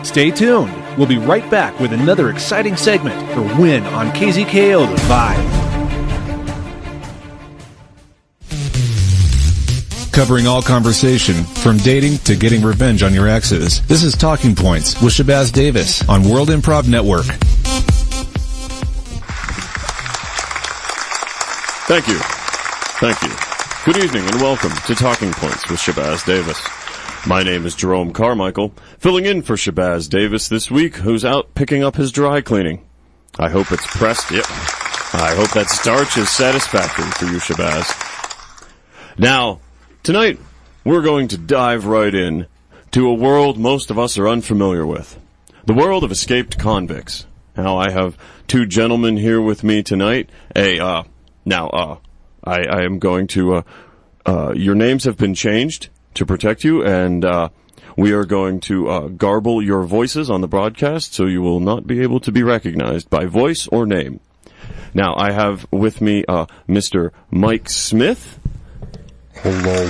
Stay tuned. We'll be right back with another exciting segment for Win on KZKO The Vibe. Covering all conversation, from dating to getting revenge on your exes. This is Talking Points with Shabazz Davis on World Improv Network. Thank you. Thank you. Good evening and welcome to Talking Points with Shabazz Davis. My name is Jerome Carmichael, filling in for Shabazz Davis this week, who's out picking up his dry cleaning. I hope it's pressed. Yep. I hope that starch is satisfactory for you, Shabazz. Now, tonight, we're going to dive right in to a world most of us are unfamiliar with. The world of escaped convicts. Now, I have two gentlemen here with me tonight. I am going to, your names have been changed to protect you, and we are going to garble your voices on the broadcast so you will not be able to be recognized by voice or name. Now, I have with me Mr. Mike Smith. Hello.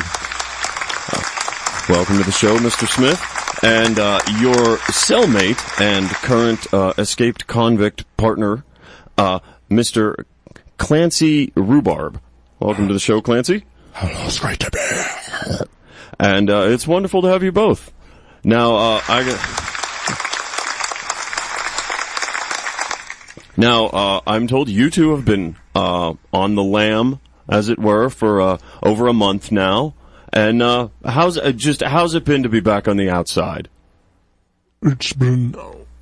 Welcome to the show, Mr. Smith. And your cellmate and current escaped convict partner, Mr. Clancy Rhubarb. Welcome to the show, Clancy. Hello, it's great to be here. And it's wonderful to have you both. Now, I'm told you two have been on the lam, as it were, for over a month now. And how's it been to be back on the outside? It's been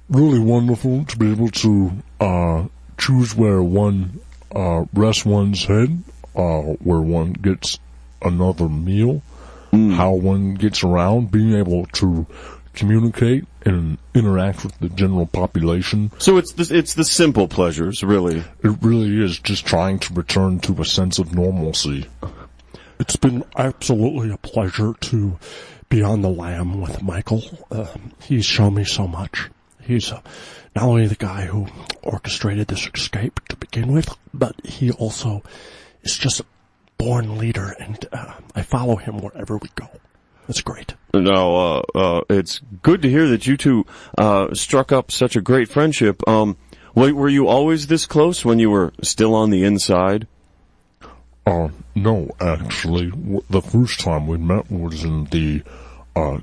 really wonderful to be able to choose where one rests one's head, where one gets another meal, how one gets around, being able to communicate and interact with the general population. So it's the simple pleasures, really. It really is just trying to return to a sense of normalcy. It's been absolutely a pleasure to be on the lam with Michael. He's shown me so much. He's not only the guy who orchestrated this escape to begin with, but he also is just a born leader, and I follow him wherever we go. It's great. No, it's good to hear that you two struck up such a great friendship. Were you always this close when you were still on the inside? No, actually. The first time we met was in the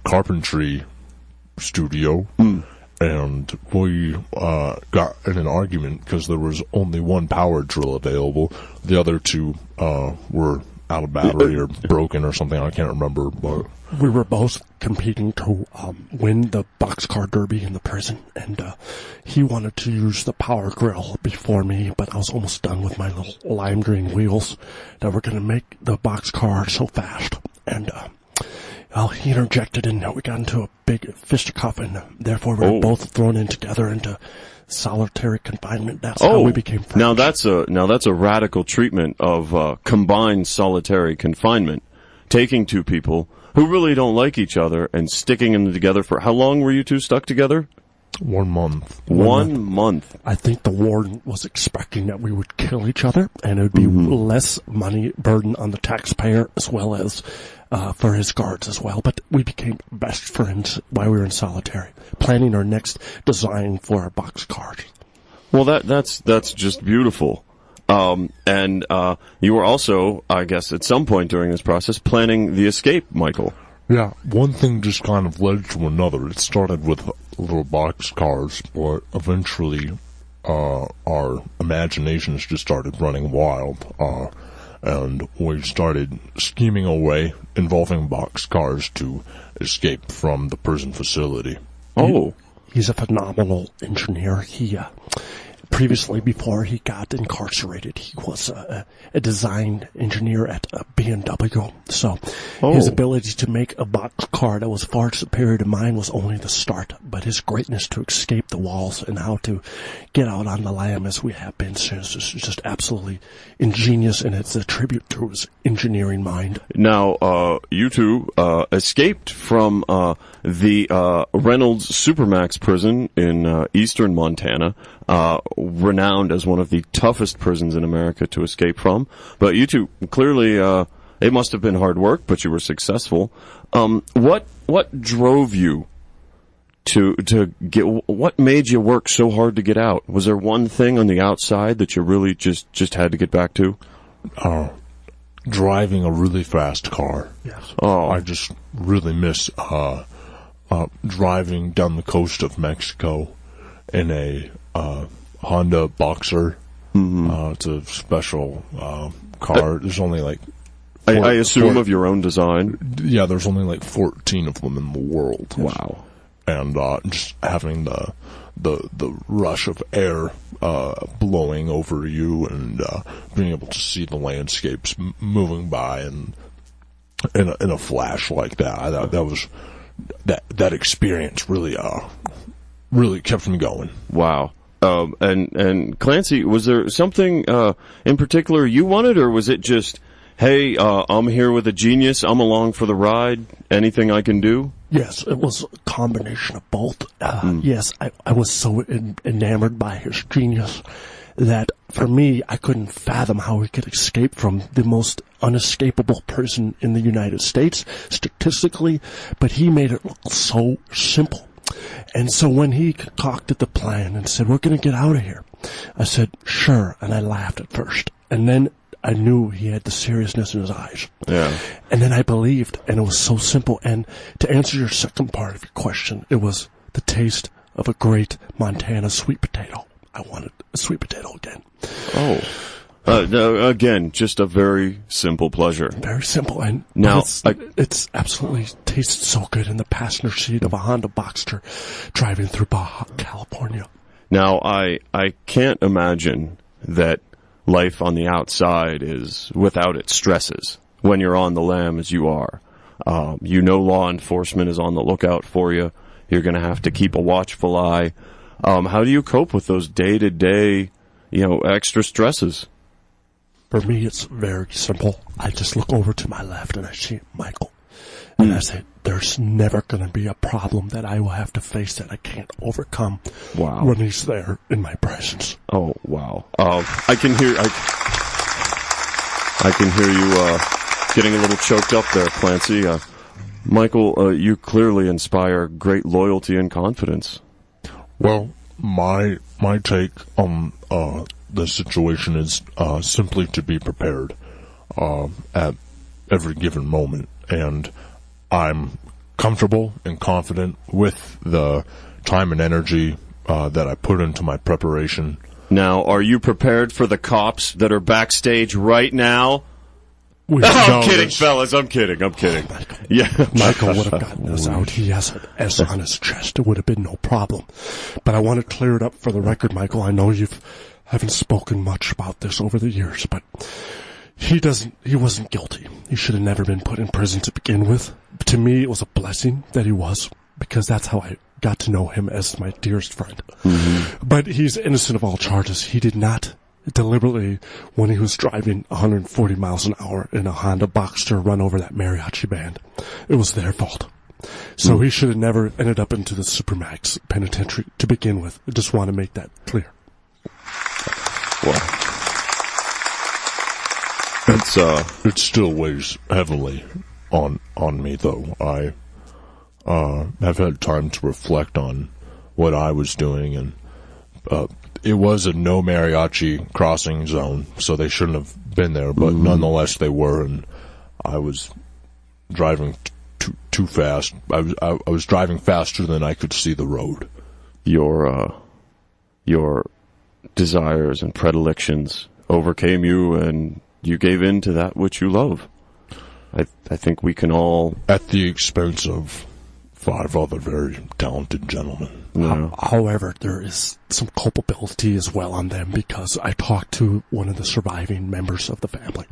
carpentry studio, and we got in an argument because there was only one power drill available. The other two were out of battery or broken or something. I can't remember, but we were both competing to win the boxcar derby in the prison, and he wanted to use the power grill before me, but I was almost done with my little lime green wheels that were going to make the boxcar so fast. And he interjected, and we got into a big fisticuff, and therefore we were both thrown in together into solitary confinement. That's how we became friends. Now that's a radical treatment of combined solitary confinement, taking two people who really don't like each other and sticking them together for how long were you two stuck together? 1 month. One month. I think the warden was expecting that we would kill each other, and it would be less money burden on the taxpayer as well as for his guards as well. But we became best friends while we were in solitary, planning our next design for our boxcars. Well, that's just beautiful. And you were also, I guess, at some point during this process, planning the escape, Michael. Yeah, one thing just kind of led to another. It started with little boxcars, but eventually our imaginations just started running wild, and we started scheming away involving boxcars to escape from the prison facility. He's a phenomenal engineer. He previously, before he got incarcerated, he was a design engineer at BMW. So his ability to make a boxcar that was far superior to mine was only the start. But his greatness to escape the walls and how to get out on the lam as we have been since is just absolutely ingenious, and it's a tribute to his engineering mind. Now, you two escaped from the Reynolds Supermax prison in eastern Montana, renowned as one of the toughest prisons in America to escape from. But you two, clearly, it must have been hard work, but you were successful. What drove you to get? What made you work so hard to get out? Was there one thing on the outside that you really just had to get back to? Driving a really fast car. Yes. Oh, I just really miss driving down the coast of Mexico in a Honda Boxer. It's a special car. There's only like I assume of your own design. Yeah, there's only like 14 of them in the world. Wow. And just having the rush of air blowing over you and being able to see the landscapes moving by and in a flash like that. That was that experience really kept me going. Wow. And Clancy, was there something in particular you wanted, or was it just, hey, I'm here with a genius, I'm along for the ride, anything I can do? Yes, it was a combination of both. Yes, I was so enamored by his genius that for me, I couldn't fathom how he could escape from the most unescapable prison in the United States, statistically, but he made it look so simple. And so when he concocted the plan and said, we're going to get out of here, I said, sure, and I laughed at first. And then I knew he had the seriousness in his eyes. Yeah. And then I believed, and it was so simple. And to answer your second part of your question, it was the taste of a great Montana sweet potato. I wanted a sweet potato again. Oh. No, again, just a very simple pleasure. Very simple. And now, it's absolutely tastes so good in the passenger seat of a Honda Boxster driving through Baja California. Now, I can't imagine that life on the outside is without its stresses when you're on the lam as you are. Law enforcement is on the lookout for you. You're going to have to keep a watchful eye. How do you cope with those day-to-day, extra stresses? For me, it's very simple. I just look over to my left and I see Michael. And I say, there's never going to be a problem that I will have to face that I can't overcome. Wow. When he's there in my presence. Oh, wow. I can hear you getting a little choked up there, Clancy. Michael, you clearly inspire great loyalty and confidence. Well, my take on the situation is simply to be prepared at every given moment, and I'm comfortable and confident with the time and energy that I put into my preparation. Now, are you prepared for the cops that are backstage right now? I'm kidding, fellas. I'm kidding. Yeah, Michael would have gotten us out. He has an S on his chest. It would have been no problem. But I want to clear it up for the record, Michael. I know you haven't spoken much about this over the years, but he wasn't guilty. He should have never been put in prison to begin with. To me, it was a blessing that he was, because that's how I got to know him as my dearest friend. Mm-hmm. But he's innocent of all charges. He did not deliberately, when he was driving 140 miles an hour in a Honda Boxster, run over that mariachi band. It was their fault. So he should have never ended up into the Supermax penitentiary to begin with. I just want to make that clear. Well, it still weighs heavily on me, though. I have had time to reflect on what I was doing, and it was a no mariachi crossing zone, so they shouldn't have been there, but nonetheless they were, and I was driving too fast. I was driving faster than I could see the road. Your desires and predilections overcame you, and you gave in to that which you love. I think we can all... At the expense of 5 other very talented gentlemen. Yeah. However, there is some culpability as well on them, because I talked to one of the surviving members of the family,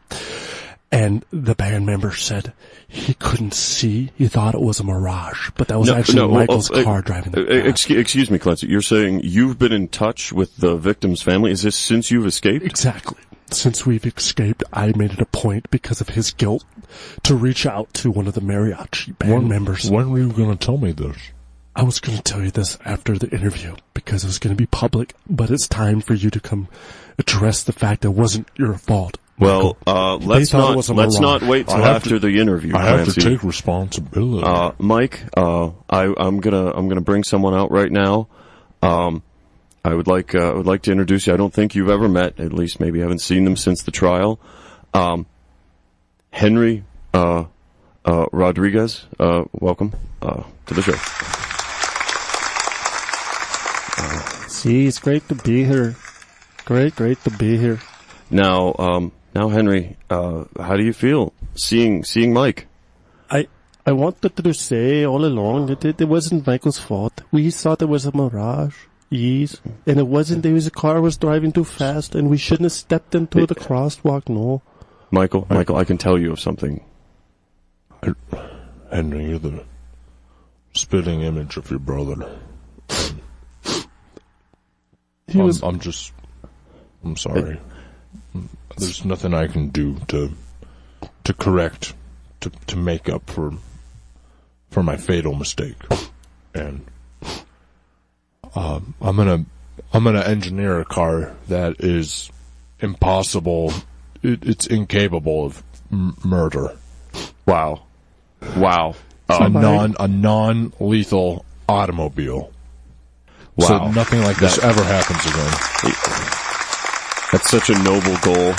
and the band member said he couldn't see. He thought it was a mirage, but that was Michael's car driving the car. Excuse me, Clancy. You're saying you've been in touch with the victim's family? Is this since you've escaped? Exactly. Since we've escaped, I made it a point, because of his guilt, to reach out to one of the mariachi band members. When were you going to tell me this? I was going to tell you this after the interview, because it was going to be public, but it's time for you to come address the fact that it wasn't your fault. Well, let's not wait till after the interview. I have Clancy. to take responsibility. Mike, I'm gonna bring someone out right now. I would like to introduce you. I don't think you've ever met, at least maybe haven't seen them since the trial. Henry Rodriguez, welcome to the show. See, it's great to be here. Great to be here. Now, Henry, how do you feel seeing Mike? I wanted to say all along that it wasn't Michael's fault. We thought it was a mirage. Yes. And it wasn't. The car was driving too fast, and we shouldn't have stepped into the crosswalk, no. Michael, I can tell you of something. Henry, you're the spitting image of your brother. I'm sorry. There's nothing I can do to correct, to make up for my fatal mistake. And I'm gonna engineer a car that is impossible. It's incapable of murder. Wow. A non-lethal automobile. Wow. So nothing like this ever happens again. That's such a noble goal.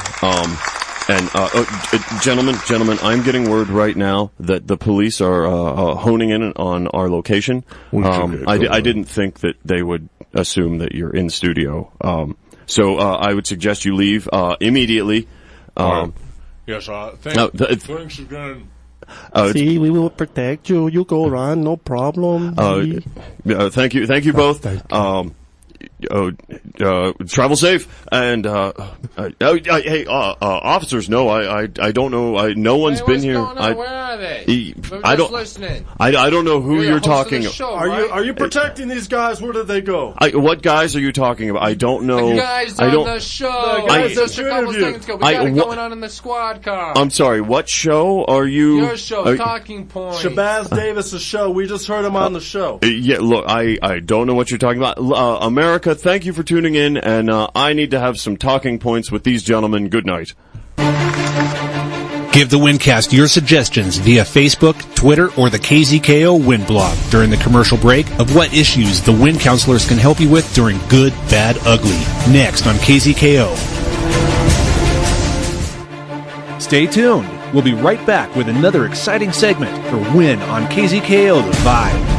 Gentlemen, I'm getting word right now that the police are honing in on our location. I didn't think that they would assume that you're in studio. So I would suggest you leave immediately. Yes, thanks again. See, we will protect you. You go around, no problem. Thank you both. Travel safe, and hey, officers, no, I don't know. No one's been here. Where are they? I don't. Listening. I don't know who you're talking. Are you protecting these guys? Where did they go? What guys are you talking about? I don't know. The guys on the show. The guys just a couple seconds ago. We got it going on in the squad car. I'm sorry. What show are you? Your show, Talking Points. Shabazz Davis' show. We just heard him on the show. Yeah, look, I don't know what you're talking about. America, thank you for tuning in, and I need to have some talking points with these gentlemen. Good night. Give the Windcast your suggestions via Facebook, Twitter, or the KZKO Wind blog during the commercial break of what issues the Wind counselors can help you with during Good, Bad, Ugly. Next on KZKO. Stay tuned. We'll be right back with another exciting segment for Win on KZKO The Vibe.